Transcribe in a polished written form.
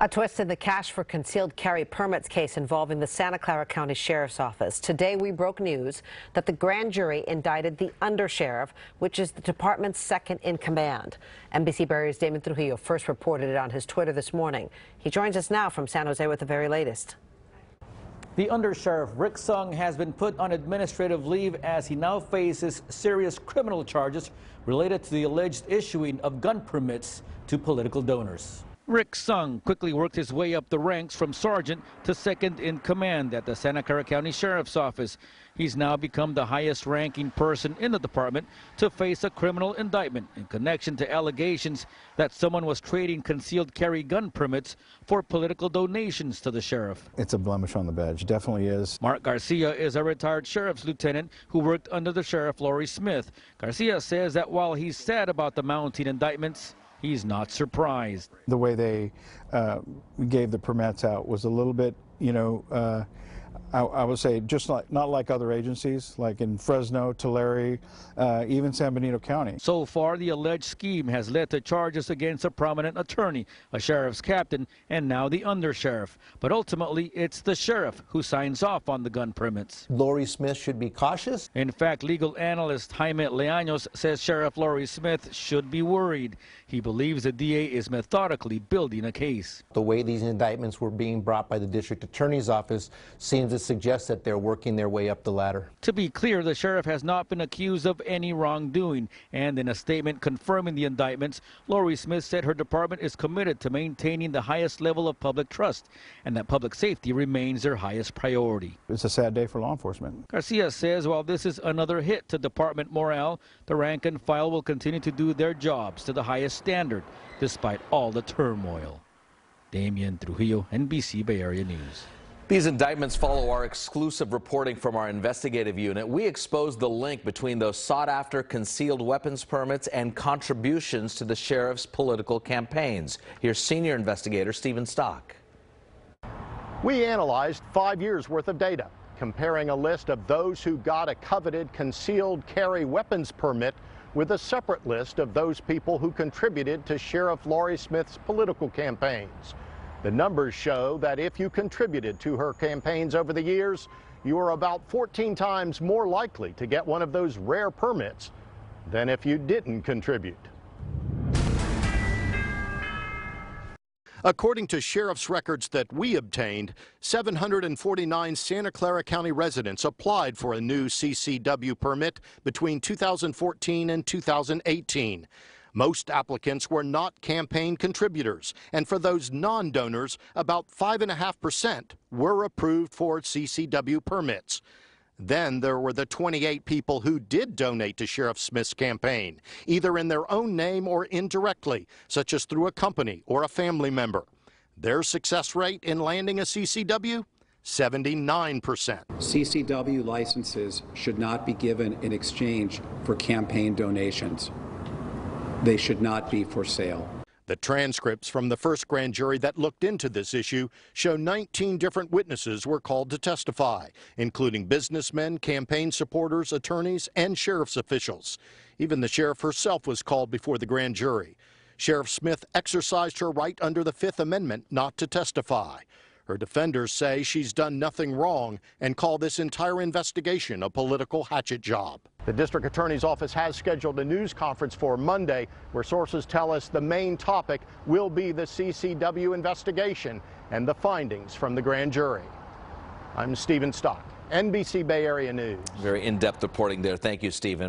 A twist in the cash for concealed carry permits case involving the Santa Clara County Sheriff's Office. Today we broke news that the grand jury indicted the Undersheriff, which is the department's second in command. NBC Bay Area's Damian Trujillo first reported it on his Twitter this morning. He joins us now from San Jose with the very latest. The Undersheriff Rick Sung has been put on administrative leave as he now faces serious criminal charges related to the alleged issuing of gun permits to political donors. Rick Sung quickly worked his way up the ranks from sergeant to second in command at the Santa Clara County Sheriff's Office. He's now become the highest ranking person in the department to face a criminal indictment in connection to allegations that someone was trading concealed carry gun permits for political donations to the sheriff. It's a blemish on the badge, definitely is. Mark Garcia is a retired sheriff's lieutenant who worked under the Sheriff Laurie Smith. Garcia says that while he's sad about the mounting indictments, he's not surprised. The way they gave the permits out was a little bit, I would say just not like other agencies, like in Fresno, Tulare, even San Benito County. So far, the alleged scheme has led to charges against a prominent attorney, a sheriff's captain, and now the undersheriff. But ultimately, it's the sheriff who signs off on the gun permits. Laurie Smith should be cautious. In fact, legal analyst Jaime Leaños says Sheriff Laurie Smith should be worried. He believes the DA is methodically building a case. The way these indictments were being brought by the district attorney's office seems to suggest that they're working their way up the ladder. To be clear, the sheriff has not been accused of any wrongdoing, and in a statement confirming the indictments, Laurie Smith said her department is committed to maintaining the highest level of public trust and that public safety remains their highest priority. It's a sad day for law enforcement. Garcia says while this is another hit to department morale, the rank and file will continue to do their jobs to the highest standard despite all the turmoil. Damian Trujillo, NBC Bay Area News. These indictments follow our exclusive reporting from our investigative unit. We exposed the link between those sought-after concealed weapons permits and contributions to the sheriff's political campaigns. Here's senior investigator Stephen Stock. We analyzed 5 years worth of data, comparing a list of those who got a coveted concealed carry weapons permit with a separate list of those people who contributed to Sheriff Laurie Smith's political campaigns. The numbers show that if you contributed to her campaigns over the years, you are about 14 times more likely to get one of those rare permits than if you didn't contribute. According to sheriff's records that we obtained, 749 Santa Clara County residents applied for a new CCW permit between 2014 and 2018. Most applicants were not campaign contributors, and for those non-donors, about 5.5% were approved for CCW permits. Then there were the 28 people who did donate to Sheriff Smith's campaign, either in their own name or indirectly, such as through a company or a family member. Their success rate in landing a CCW? 79%. CCW licenses should not be given in exchange for campaign donations. They should not be for sale. The transcripts from the first grand jury that looked into this issue show 19 different witnesses were called to testify, including businessmen, campaign supporters, attorneys, and sheriff's officials. Even the sheriff herself was called before the grand jury. Sheriff Smith exercised her right under the Fifth Amendment not to testify. Her defenders say she's done nothing wrong and call this entire investigation a political hatchet job. The district attorney's office has scheduled a news conference for Monday where sources tell us the main topic will be the CCW investigation and the findings from the grand jury. I'm Stephen Stock, NBC Bay Area News. Very in-depth reporting there. Thank you, Stephen.